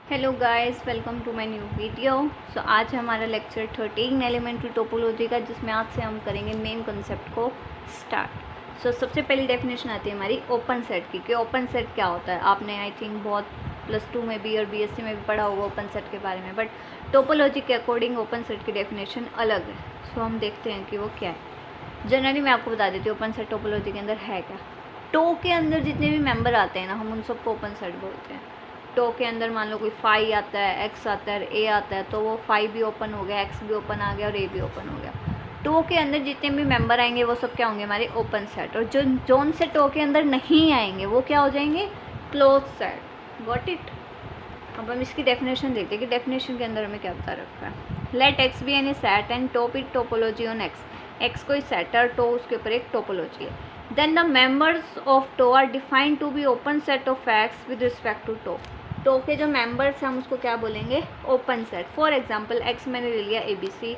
Hello guys, welcome to my new video. So आज हमारा lecture 13 elementary topology का, जिसमें आज से हम करेंगे मेन कंसेप्ट को स्टार्ट। सो सबसे पहली डेफिनेशन आती है हमारी ओपन सेट की, कि ओपन सेट क्या होता है। आपने आई थिंक बहुत +2 में भी और बीएससी में भी पढ़ा होगा ओपन सेट के बारे में, बट टोपोलॉजी के अकॉर्डिंग ओपन सेट की डेफिनेशन अलग है। सो हम देखते हैं कि वो क्या है। जनरली मैं आपको बता देती हूँ ओपन सेट टोपोलॉजी के अंदर है क्या। टो के अंदर जितने भी मेंबर आते हैं ना, हम उन सबको ओपन सेट बोलते हैं। टो के अंदर मान लो कोई फाई आता है, एक्स आता है, ए आता है, तो वो फाई भी ओपन हो गया, एक्स भी ओपन आ गया और ए भी ओपन हो गया। टो के अंदर जितने भी मेंबर आएंगे वो सब क्या होंगे, हमारे ओपन सेट। और जो जोन से टो के अंदर नहीं आएंगे वो क्या हो जाएंगे, क्लोज सेट। Got it. अब हम इसकी डेफिनेशन देखते हैं कि डेफिनेशन के अंदर हमें क्या बता रखा है। Let x be any set and tau it topology on x. X कोई सेट है और टो उसके ऊपर एक टोपोलॉजी है। Then the members of tau are defined to be open set of x with respect to tau. Tau के जो members हैं हम उसको क्या बोलेंगे, open set. For example x मैंने ले लिया ए बी सी,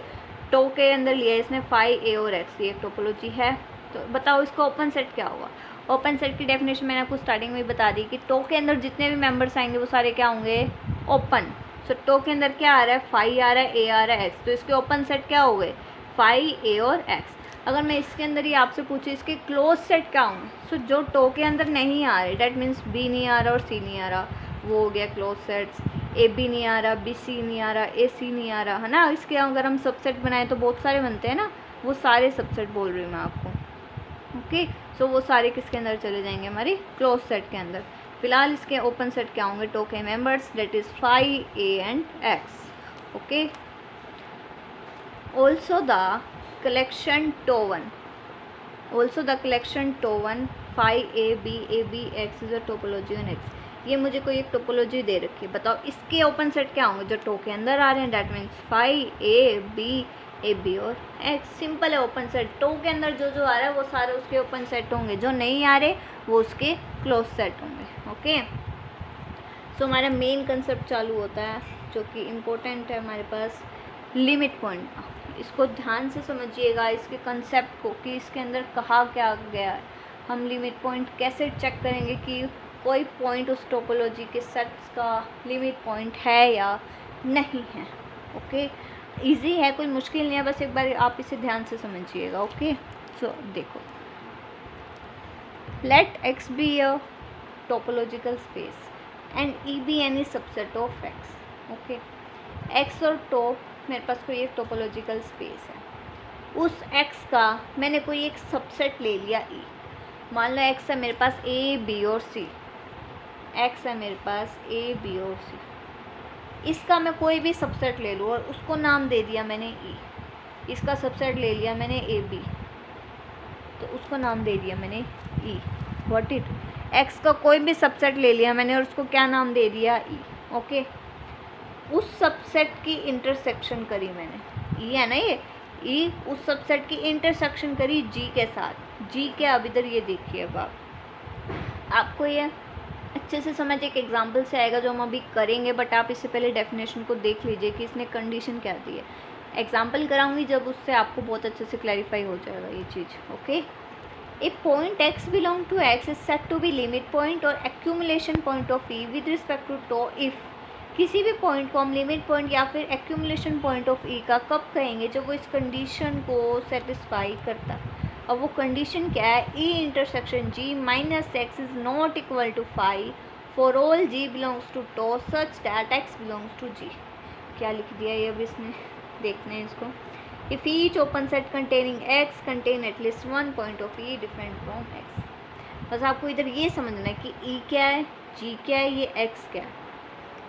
टो के अंदर लिया इसने फाई ए और एक्स, ये एक टोपोलॉजी है। तो बताओ इसका ओपन सेट क्या होगा। ओपन सेट की डेफिनेशन मैंने आपको स्टार्टिंग में ही बता दी कि टो के अंदर जितने भी मेंबर्स आएंगे वो सारे क्या होंगे, ओपन। सो टो के अंदर क्या आ रहा है, फाई आ रहा है, ए आ रहा है, एक्स, तो इसके ओपन सेट क्या हो गए, फाई ए और एक्स। अगर मैं इसके अंदर ही आपसे पूछूँ इसके क्लोज सेट क्या होंगे, सो जो टो के अंदर नहीं आ रहे, डैट मीन्स बी नहीं आ रहा और सी नहीं आ रहा, वो हो गया क्लोज सेट्स। ए बी नहीं आ रहा, बी सी नहीं आ रहा, ए सी नहीं आ रहा, है ना। इसके अगर हम सबसेट बनाएं तो बहुत सारे बनते हैं ना, वो सारे सबसेट बोल रही हूँ मैं आपको। ओके, सो वो सारे किसके अंदर चले जाएंगे, हमारी क्लोज सेट के अंदर। फिलहाल इसके ओपन सेट क्या होंगे, टो के members, that is phi a and x. Okay, also the collection tau 1 phi a b x is a topology on x. ये मुझे कोई एक टोपोलॉजी दे रखी है, बताओ इसके ओपन सेट क्या होंगे, जो टो के अंदर आ रहे हैं, that means phi a b और एक्स। सिंपल है ओपन सेट। टो के अंदर जो जो आ रहा है वो सारे उसके ओपन सेट होंगे, जो नहीं आ रहे वो उसके क्लोज सेट होंगे। ओके, सो हमारा मेन कंसेप्ट चालू होता है जो कि इम्पोर्टेंट है हमारे पास, लिमिट पॉइंट का। इसको ध्यान से समझिएगा, इसके कंसेप्ट को, कि इसके अंदर कहा क्या गया है। हम लिमिट पॉइंट कैसे चेक करेंगे कि कोई पॉइंट उस टोपोलॉजी के सेट्स का लिमिट पॉइंट है या नहीं है। ओके, इजी है, कोई मुश्किल नहीं है, बस एक बार आप इसे ध्यान से समझिएगा। ओके, सो देखो, let x be a topological space and E be any subset of x. Okay, x और टो मेरे पास कोई एक टोपोलॉजिकल स्पेस है। उस एक्स का मैंने कोई एक सबसेट ले लिया ई। मान लो एक्स है मेरे पास ए बी और सी, एक्स है मेरे पास ए बी और सी। इसका मैं कोई भी सबसेट ले लूँ और उसको नाम दे दिया मैंने ई। इसका सबसेट ले लिया मैंने ए बी, तो उसको नाम दे दिया मैंने ई। What it. एक्स का कोई भी सबसेट ले लिया मैंने और उसको क्या नाम दे दिया, ई। ओके, उस सबसेट की इंटरसेक्शन करी मैंने, ई है ना ये, ई उस सबसेट की इंटरसेक्शन करी जी के साथ। जी क्या, अब इधर ये देखिए, अब आपको ये अच्छे से समझ एक एग्जांपल से आएगा जो हम अभी करेंगे, बट आप इससे पहले डेफिनेशन को देख लीजिए कि इसने कंडीशन क्या दी है। एग्जांपल कराऊंगी जब, उससे आपको बहुत अच्छे से क्लैरिफाई हो जाएगा ये चीज़। Okay, a point X belong to X is said to be limit point और accumulation point of E with respect to to if. किसी भी पॉइंट को हम लिमिट पॉइंट या फिर एक्यूमुलेशन पॉइंट ऑफ ई का कब कहेंगे, जब वो इस कंडीशन को सेटिस्फाई करता है। अब वो कंडीशन क्या है, E intersection G minus x is not equal to phi for all G belongs to tau such that x belongs to G. क्या लिख दिया ये, अब इसमें देखते हैं इसको। If each open set containing x contain at least one point of E different from x. बस आपको इधर ये समझना है कि ई क्या है, जी क्या है, ये एक्स क्या है।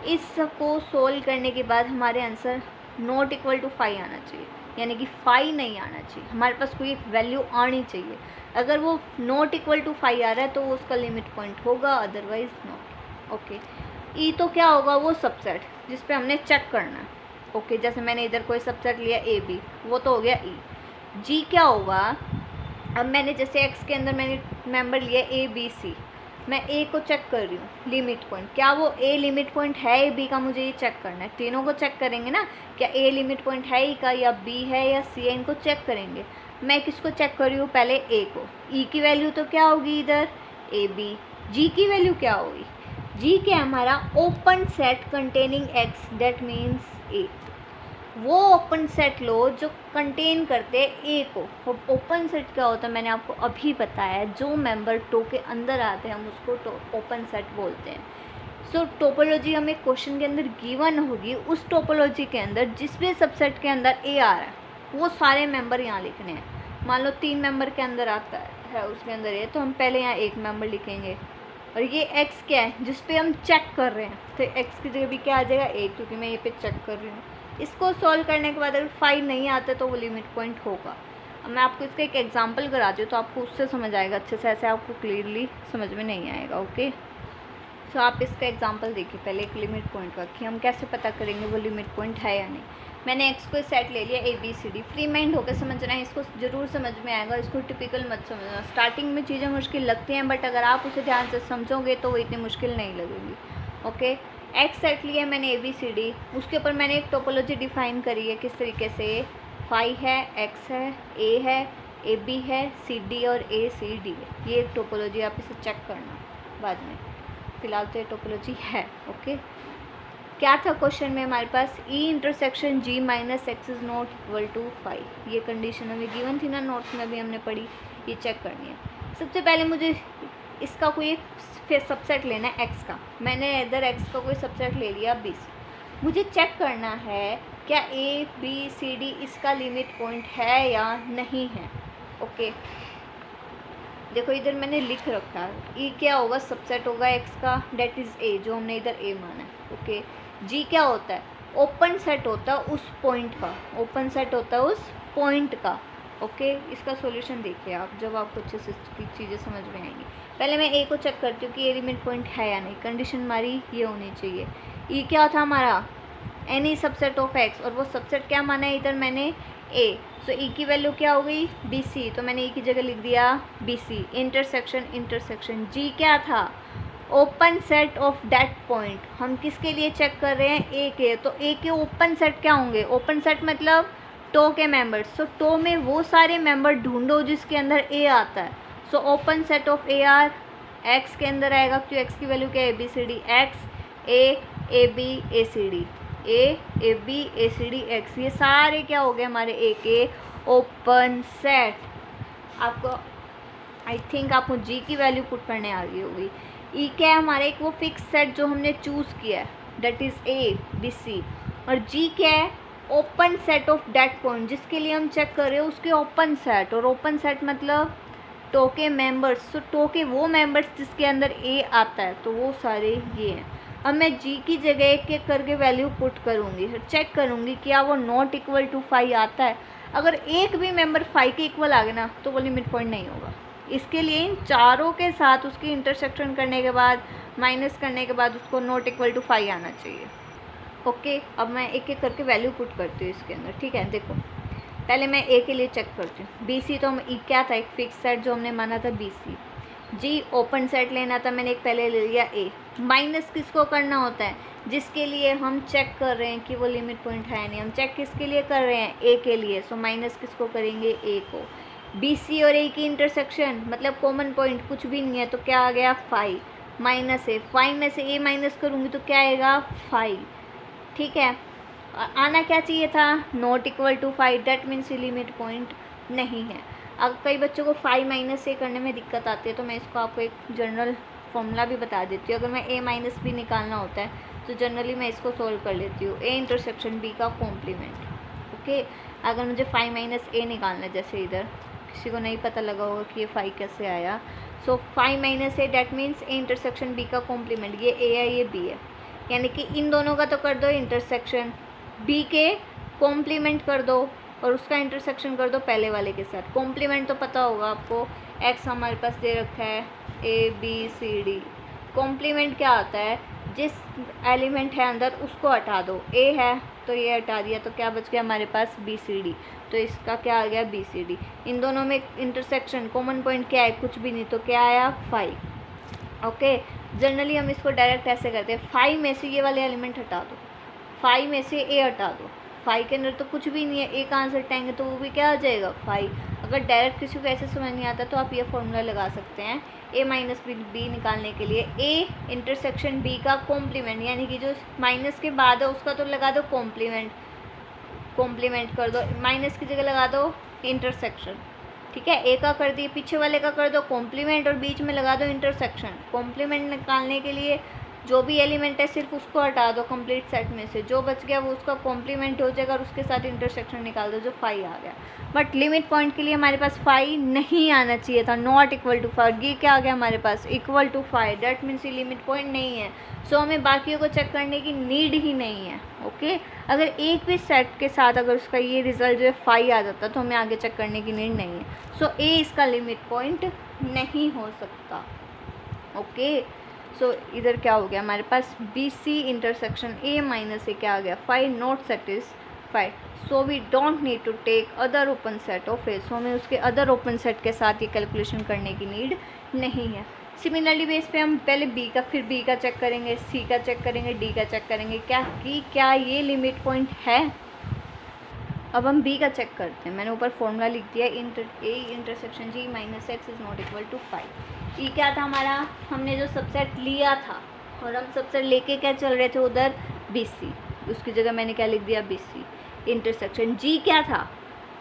इसको सोल्व करने के बाद हमारे answer not equal to phi आना चाहिए, यानी कि फाई नहीं आना चाहिए, हमारे पास कोई एक वैल्यू आनी चाहिए। अगर वो नॉट इक्वल टू फाई आ रहा है तो वो उसका लिमिट पॉइंट होगा, अदरवाइज नॉट। ओके, ई तो क्या होगा, वो सबसेट जिस पे हमने चेक करना है। ओके, जैसे मैंने इधर कोई सबसेट लिया ए बी, वो तो हो गया ई। जी क्या होगा, अब मैंने जैसे एक्स के अंदर मैंने मेंबर लिया ए बी सी, मैं ए को चेक कर रही हूँ लिमिट पॉइंट, क्या वो ए लिमिट पॉइंट है ए बी का, मुझे ये चेक करना है। तीनों को चेक करेंगे ना, क्या ए लिमिट पॉइंट है ई का, या बी है, या सी है, इनको चेक करेंगे। मैं किसको चेक कर रही हूँ, पहले ए को। ई की वैल्यू तो क्या होगी इधर, ए बी। जी की वैल्यू क्या होगी, जी क्या है हमारा open set containing x, that means A. वो ओपन सेट लो जो कंटेन करते हैं ए को। ओपन सेट क्या होता है मैंने आपको अभी बताया, जो मेंबर टो के अंदर आते हैं हम उसको ओपन सेट बोलते हैं। सो टोपोलॉजी हमें क्वेश्चन के अंदर गिवन होगी, उस टोपोलॉजी के अंदर जिस भी सबसेट के अंदर ए आ रहा है वो सारे मेंबर यहाँ लिखने हैं। मान लो 3 मेंबर के अंदर आता है उसके अंदर ए, तो हम पहले यहाँ 1 मेंबर लिखेंगे। और ये x क्या है जिस पे हम चेक कर रहे हैं, तो x की जगह भी क्या आ जाएगा a, क्योंकि मैं ये पे चेक कर रही हूँ। इसको सॉल्व करने के बाद अगर 5 नहीं आता तो वो लिमिट पॉइंट होगा। अब मैं आपको इसका एक एग्जांपल कराती हूँ तो आपको उससे समझ आएगा अच्छे से, ऐसे आपको क्लियरली समझ में नहीं आएगा। ओके, सो आप इसका एग्जांपल देखिए पहले एक लिमिट पॉइंट का, कि हम कैसे पता करेंगे वो लिमिट पॉइंट है या नहीं। मैंने एक्स को सेट ले लिया ABCD, फ्री माइंड होकर समझना है, इसको ज़रूर समझ में आएगा, इसको टिपिकल मत समझना। स्टार्टिंग में चीज़ें मुश्किल लगती हैं बट अगर आप उसे ध्यान से समझोगे तो वो इतनी मुश्किल नहीं लगेगी। ओके, एक्स सेट लिया मैंने ABCD, उसके ऊपर मैंने एक टोपोलॉजी डिफाइन करी है किस तरीके से, फाई है, एक्स है, ए है, AB है, CD और ACD है। ये एक टोपोलॉजी, आप इसे चेक करना बाद में, फिलहाल तो ये टोपोलॉजी है। ओके, क्या था क्वेश्चन में हमारे पास, E intersection G minus x is not equal to 5। ये कंडीशन हमें गिवन थी ना, नोट्स में भी हमने पढ़ी, ये चेक करनी है। सबसे पहले मुझे इसका कोई एक सबसेट लेना है x का। मैंने इधर x का कोई सबसेट ले लिया BC। मुझे चेक करना है क्या ABCD इसका लिमिट पॉइंट है या नहीं है। ओके, देखो इधर मैंने लिख रखा है, E क्या होगा, सबसेट होगा x का, डेट इज़ A, जो हमने इधर A माना है। ओके, G क्या होता है, ओपन सेट होता है उस पॉइंट का, ओपन सेट होता है उस पॉइंट का। ओके, इसका सॉल्यूशन देखिए आप, जब आपको अच्छे से चीज़ें समझ में आएंगी। पहले मैं A को चेक करती हूँ कि ये लिमिट पॉइंट है या नहीं। कंडीशन हमारी ये होनी चाहिए, E क्या था हमारा, एनी सबसेट ऑफ x, और वो सबसेट क्या माना है इधर मैंने A। सो E की वैल्यू क्या हो गई BC, तो मैंने E की जगह लिख दिया BC। इंटरसेक्शन इंटरसेक्शन G क्या था, open set of that point. हम किसके लिए चेक कर रहे हैं, A के, तो A के ओपन सेट क्या होंगे, ओपन सेट मतलब टो के मेंबर्स। सो टो में वो सारे मेंबर ढूंढो जिसके अंदर A आता है। So open set of AR X के अंदर आएगा, क्यों X की वैल्यू क्या है ABCD, X A AB ACD, A B ACD X, ये सारे क्या हो गए हमारे A के ओपन सेट। आपको आई थिंक आपको G की वैल्यू पुट करने आ गई होगी। E क्या है हमारे, एक वो फिक्स सेट जो हमने चूज़ किया है, डेट इज़ ABC। और G क्या है, open set of that point, जिसके लिए हम चेक कर रहे हो उसके ओपन सेट। और ओपन सेट मतलब टो के मेंबर्स, तो टो के वो मेंबर्स जिसके अंदर A आता है, तो वो सारे ये हैं। अब मैं G की जगह एक एक करके वैल्यू पुट करूँगी, फिर चेक करूँगी क्या वो नॉट इक्वल टू 5 आता है। अगर एक भी मेंबर 5 के इक्वल आ गया ना तो वो लिमिट पॉइंट नहीं होगा। इसके लिए इन चारों के साथ उसकी इंटरसेक्शन करने के बाद, माइनस करने के बाद उसको नॉट इक्वल टू 5 आना चाहिए। ओके, अब मैं एक एक करके वैल्यू पुट करती हूँ इसके अंदर। ठीक है, देखो पहले मैं A के लिए चेक करती हूँ। BC तो हम E क्या था, एक फिक्स सेट जो हमने माना था BC। G ओपन सेट लेना था, मैंने एक पहले ले लिया A। माइनस किसको करना होता है, जिसके लिए हम चेक कर रहे हैं कि वो लिमिट पॉइंट है नहीं। हम चेक किसके लिए कर रहे हैं, A के लिए। सो माइनस किसको करेंगे, A को। BC और A की इंटरसेक्शन मतलब कॉमन पॉइंट कुछ भी नहीं है, तो क्या आ गया 5 माइनस A। 5 में से A माइनस करूँगी तो क्या आएगा 5। ठीक है, आना क्या चाहिए था, not equal to 5, that means limit point नहीं है। अब कई बच्चों को 5 माइनस A करने में दिक्कत आती है, तो मैं इसको आपको एक जनरल फॉर्मूला भी बता देती हूँ। अगर मैं A माइनस B निकालना होता है तो जनरली मैं इसको सोल्व कर लेती हूँ, A इंटरसेक्शन B का कॉम्प्लीमेंट। ओके, अगर मुझे 5 माइनस A निकालना है, जैसे इधर किसी को नहीं पता लगा होगा कि ये 5 कैसे आया। सो 5 minus A that means A intersection B का कॉम्प्लीमेंट। ये A है ये B है, यानी कि इन दोनों का तो कर दो इंटरसेक्शन, B के कॉम्प्लीमेंट कर दो और उसका इंटरसेक्शन कर दो पहले वाले के साथ। कॉम्प्लीमेंट तो पता होगा आपको, x हमारे पास दे रखा है ABCD। कॉम्प्लीमेंट क्या होता है, जिस एलिमेंट है अंदर उसको हटा दो। A है तो ये हटा दिया, तो क्या बच गया हमारे पास BCD, तो इसका क्या आ गया BCD। इन दोनों में इंटरसेक्शन कॉमन पॉइंट क्या है, कुछ भी नहीं, तो क्या आया 5। ओके, जनरली हम इसको डायरेक्ट ऐसे करते हैं, 5 में से ये वाले एलिमेंट हटा दो, 5 में से A हटा दो। 5 के अंदर तो कुछ भी नहीं है, A कहाँ से हटाएंगे तो वो भी क्या आ जाएगा 5। अगर डायरेक्ट किसी को ऐसे समझ नहीं आता तो आप ये फॉर्मूला लगा सकते हैं a माइनस बी निकालने के लिए a इंटरसेक्शन b का कॉम्प्लीमेंट, यानी कि जो माइनस के बाद है उसका तो लगा दो कॉम्प्लीमेंट कर दो, माइनस की जगह लगा दो इंटरसेक्शन, ठीक है। ए का कर दिए, पीछे वाले का कर दो कॉम्प्लीमेंट और बीच में लगा दो इंटरसेक्शन। कॉम्प्लीमेंट निकालने के लिए जो भी एलिमेंट है सिर्फ उसको हटा दो कंप्लीट सेट में से, जो बच गया वो उसका कॉम्प्लीमेंट हो जाएगा और उसके साथ इंटरसेक्शन निकाल दो, जो फाई आ गया। बट लिमिट पॉइंट के लिए हमारे पास फाई नहीं आना चाहिए था, नॉट इक्वल टू फाई। ये क्या आ गया हमारे पास, equal to phi, that means ये लिमिट पॉइंट नहीं है। सो हमें बाकियों को चेक करने की नीड ही नहीं है, ओके। अगर एक भी सेट के साथ अगर उसका ये रिजल्ट जो है फाई आ जाता तो हमें आगे चेक करने की नीड नहीं है। सो ए इसका लिमिट पॉइंट नहीं हो सकता, ओके। सो इधर क्या हो गया हमारे पास, B C intersection A minus A क्या आ गया, phi not satisfied. So we don't need to take other open set of A. So हमें उसके अदर ओपन सेट के साथ ये कैलकुलेशन करने की नीड नहीं है। सिमिलरली बेस पे हम पहले बी का, फिर बी का चेक करेंगे, सी का चेक करेंगे, डी का चेक करेंगे, क्या ये लिमिट पॉइंट है। अब हम बी का चेक करते हैं। मैंने ऊपर फॉर्मूला लिख दिया, A intersection G minus x is not equal to five. E क्या था हमारा, हमने जो सबसेट लिया था और हम सबसेट लेके क्या चल रहे थे उधर बी सी, उसकी जगह मैंने क्या लिख दिया बी सी इंटरसेक्शन। जी क्या था,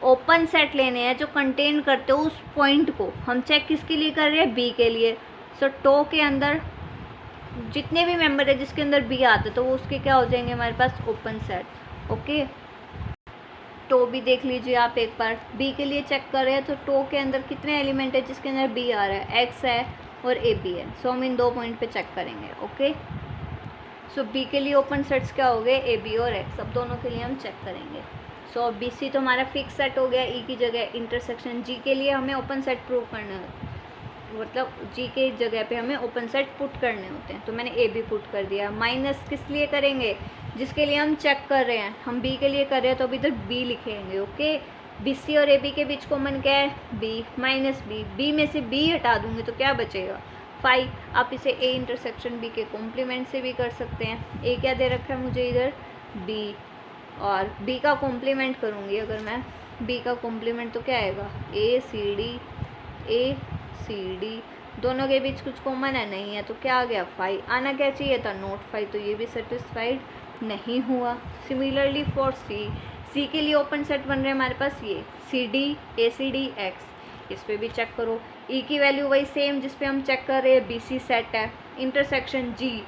ओपन सेट लेने हैं जो कंटेन करते हो उस पॉइंट को। हम चेक किसके लिए कर रहे हैं, बी के लिए। सो टो के अंदर जितने भी मेंबर है जिसके अंदर बी आते तो वो उसके क्या हो जाएंगे हमारे पास ओपन सेट, ओके। टो भी देख लीजिए आप एक बार, बी के लिए चेक कर रहे हैं तो टो के अंदर कितने एलिमेंट है जिसके अंदर बी आ रहा है, एक्स है और ए बी है। सो हम इन दो पॉइंट पे चेक करेंगे, ओके। सो बी के लिए ओपन सेट्स क्या हो गए, ए बी और एक्स, अब दोनों के लिए हम चेक करेंगे। सो बी सी तो हमारा फिक्स सेट हो गया, ई की जगह इंटरसेक्शन। जी के लिए हमें ओपन सेट प्रूव करना है, मतलब जी के जगह पे हमें ओपन सेट पुट करने होते हैं, तो मैंने ए बी पुट कर दिया। माइनस किस लिए करेंगे, जिसके लिए हम चेक कर रहे हैं, हम बी के लिए कर रहे हैं तो अभी इधर बी लिखेंगे, ओके। बी सी और ए बी के बीच कॉमन क्या है, बी माइनस बी, बी में से बी हटा दूंगी तो क्या बचेगा, फाइव। आप इसे ए इंटरसेक्शन बी के कॉम्प्लीमेंट से भी कर सकते हैं। ए क्या दे रखा है मुझे इधर, बी, और बी का कॉम्प्लीमेंट करूँगी अगर मैं, बी का कॉम्प्लीमेंट तो क्या आएगा, ए सी डी, दोनों के बीच कुछ कॉमन है, नहीं है, तो क्या आ गया फाइव। आना क्या चाहिए था, नोट फाइव, तो ये भी सेटिस्फाइड नहीं हुआ। सिमिलरली फॉर सी के लिए ओपन सेट बन रहे हैं हमारे पास ये सी d, a c D x, इस पर भी चेक करो। ई की वैल्यू वही सेम जिस पे हम चेक कर रहे हैं, बी सी सेट है। इंटरसेक्शन जी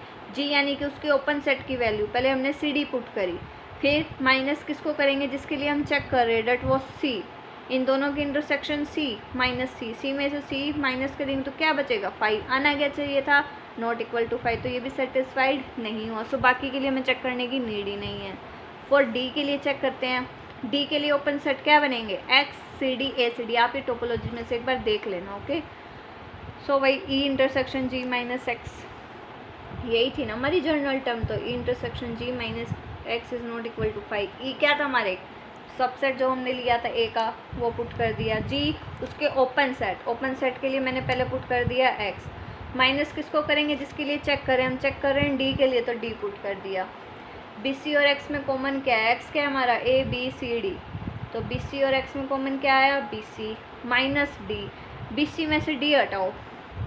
यानी कि उसके ओपन सेट की वैल्यू, पहले हमने सी डी पुट करी, फिर माइनस किसको करेंगे जिसके लिए हम चेक कर रहे हैं, डेट वॉज सी। इन दोनों की इंटरसेक्शन सी माइनस सी में से सी माइनस करेंगे तो क्या बचेगा, फाइव। आना क्या चाहिए था, नॉट इक्वल टू फाइव, तो ये भी सेटिस्फाइड नहीं हुआ। सो बाकी के लिए हमें चेक करने की नीड ही नहीं है। फॉर डी के लिए चेक करते हैं, डी के लिए ओपन सेट क्या बनेंगे, x c d a c d, आप ये टोपोलॉजी में से एक बार देख लेना, ओके। सो वही E intersection G minus x, यही थी ना हमारी जनरल टर्म, तो E intersection G minus x is not equal to five. E क्या था हमारे सबसेट जो हमने लिया था ए का, वो पुट कर दिया। जी उसके ओपन सेट के लिए मैंने पहले पुट कर दिया एक्स। माइनस किसको करेंगे जिसके लिए चेक करें, हम चेक कर रहे हैं डी के लिए, तो डी पुट कर दिया। बी सी और एक्स में कॉमन क्या है, एक्स क्या है हमारा, ए बी सी डी, तो बी सी और एक्स में कॉमन क्या आया, b c minus d. B c में से डी हटाओ,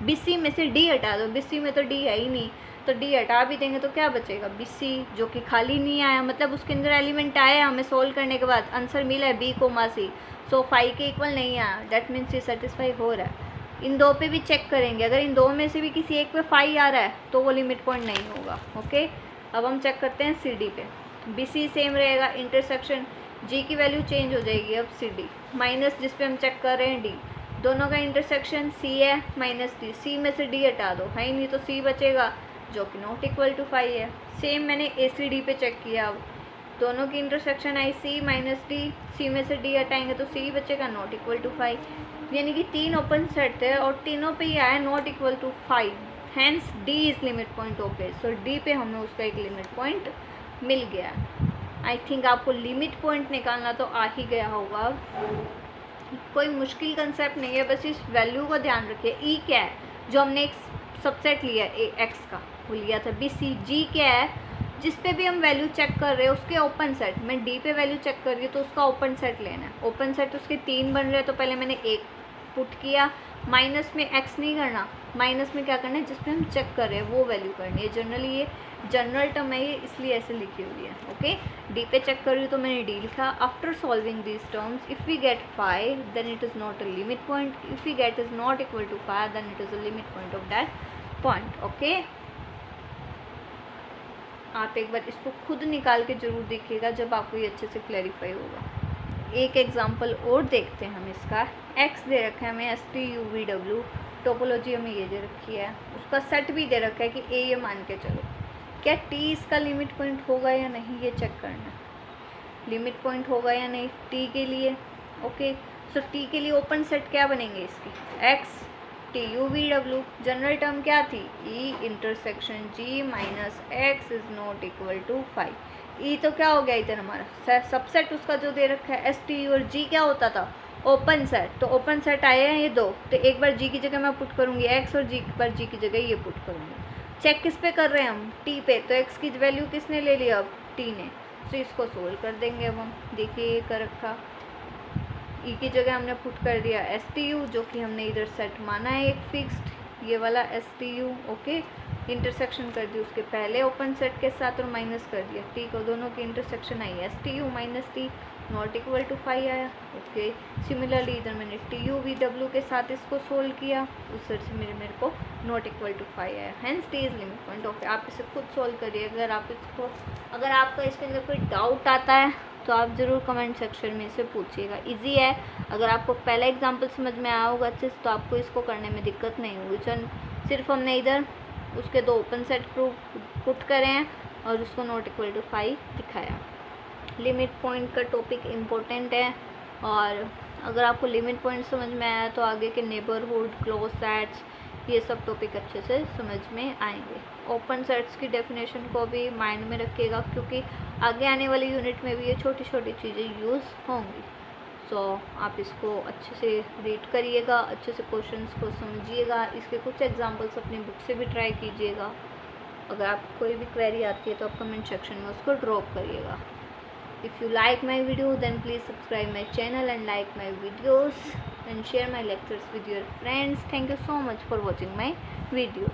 बी सी में से डी हटा दो, बी सी में तो डी है ही नहीं, तो डी हटा भी देंगे तो क्या बचेगा, बी सी, जो कि खाली नहीं आया, मतलब उसके अंदर एलिमेंट आया, हमें सोल्व करने के बाद आंसर मिला है b comma c. So five के इक्वल नहीं आया, डेट मीन्स ये सेटिस्फाई हो रहा है। इन दो पे भी चेक करेंगे, अगर इन दो में से भी किसी एक पे फाइव आ रहा है तो वो लिमिट पॉइंट नहीं होगा, ओके। अब हम चेक करते हैं सी डी पे, बी सी सेम रहेगा, इंटरसेक्शन जी की वैल्यू चेंज हो जाएगी अब सी डी, माइनस जिस पे हम चेक कर रहे हैं डी, दोनों का इंटरसेक्शन सी है माइनस डी, सी में से डी हटा दो, है ही नहीं, तो सी बचेगा जो कि नॉट इक्वल टू फाइव है। सेम मैंने ए सी डी पे चेक किया, अब दोनों की इंटरसेक्शन आई सी माइनस डी, सी में से डी हटाएंगे तो सी बचेगा नॉट इक्वल टू फाइव, यानी कि तीन ओपन सेट थे और तीनों पे ही आया not equal to five, hence D is limit point of A. So D पे हमें उसका एक लिमिट पॉइंट मिल गया। आई थिंक आपको लिमिट पॉइंट निकालना तो आ ही गया होगा, कोई मुश्किल कंसेप्ट नहीं है, बस इस वैल्यू को ध्यान रखिए। ई क्या है, जो हमने एक सबसेट लिया ए एक्स का, वो लिया था बी सी। जी क्या है, जिस पे भी हम वैल्यू चेक कर रहे हैं उसके ओपन सेट, मैं डी पे वैल्यू चेक कर रही हूँ तो उसका ओपन सेट लेना है। ओपन सेट उसके 3 बन रहे हैं तो पहले मैंने 1 पुट किया, माइनस में x नहीं करना, माइनस में क्या करना है, जिस पे हम चेक कर रहे हैं वो वैल्यू करनी है। जनरली ये जनरल टर्म है, ये इसलिए ऐसे लिखी हुई है। ओके, डी पे चेक कर रही हूँ तो मैंने डी लिखा। After solving these terms if we get 5 then it is not a limit point, if we get is not equal to 5 then it is a limit point of that point. Okay, आप एक बार इसको खुद निकाल के ज़रूर देखिएगा जब आपको ये अच्छे से क्लैरिफाई होगा। एक एग्जांपल और देखते हैं हम इसका। x दे रखा है हमें S T U V W, topology हमें ये दे रखी है, उसका सेट भी दे रखा है कि a ये मान के चलो। क्या t इसका लिमिट पॉइंट होगा या नहीं ये चेक करना है। लिमिट पॉइंट होगा या नहीं t के लिए। ओके, सो t के लिए ओपन सेट क्या बनेंगे इसकी, x T U V W. General term क्या थी, E intersection G minus x is not equal to 5। E तो क्या हो गया इधर हमारा सबसेट उसका जो दे रखा है एस टी यू, और जी क्या होता था, ओपन सेट। तो ओपन सेट आए हैं ये दो, तो एक बार जी की जगह मैं पुट करूँगी एक्स, और जी पर जी की जगह ये पुट करूँगी। चेक किस पे कर रहे हैं हम, टी पे, तो एक्स की वैल्यू किसने ले लिया, अब टी ने। तो इसको सोल्व कर देंगे अब हम। देखिए ये कर रखा, ई की जगह हमने पुट कर दिया एस टी यू, जो कि हमने इधर सेट माना है एक फिक्स्ड, ये वाला S T you. Okay, intersection कर दी उसके पहले ओपन सेट के साथ और माइनस कर दिया टी को, दोनों की intersection I S T U minus T not equal to 5 आया। ओके, सिमिलरली इधर मैंने टी यू वी डब्ल्यू के साथ इसको सोल्व किया, उस साइड से मेरे को नॉट इक्वल टू 5 आया, hence T is limit point. Okay, आप इसे खुद सोल्व करिए। अगर आपका इसके अंदर कोई डाउट आता है तो आप ज़रूर कमेंट सेक्शन में इसे पूछिएगा। इजी है, अगर आपको पहला एग्जांपल समझ में आया होगा अच्छे से तो आपको इसको करने में दिक्कत नहीं होगी। सिर्फ हमने इधर उसके दो ओपन सेट प्रूफ पुट करे हैं और उसको नॉट इक्वल टू 5 दिखाया। लिमिट पॉइंट का टॉपिक इम्पोर्टेंट है, और अगर आपको लिमिट पॉइंट समझ में आया तो आगे के नेबरहुड, क्लोज सेट्स, ये सब टॉपिक अच्छे से समझ में आएंगे। ओपन सेट्स की डेफिनेशन को भी माइंड में रखिएगा, क्योंकि आगे आने वाली यूनिट में भी ये छोटी छोटी चीज़ें यूज़ होंगी। सो आप इसको अच्छे से रीड करिएगा, अच्छे से क्वेश्चंस को समझिएगा, इसके कुछ एग्जांपल्स अपनी बुक से भी ट्राई कीजिएगा। अगर आपको कोई भी क्वेरी आती है तो आप कमेंट सेक्शन में उसको ड्रॉप करिएगा। If you like my video, then please subscribe my channel and like my videos and share my lectures with your friends. Thank you so much for watching my video.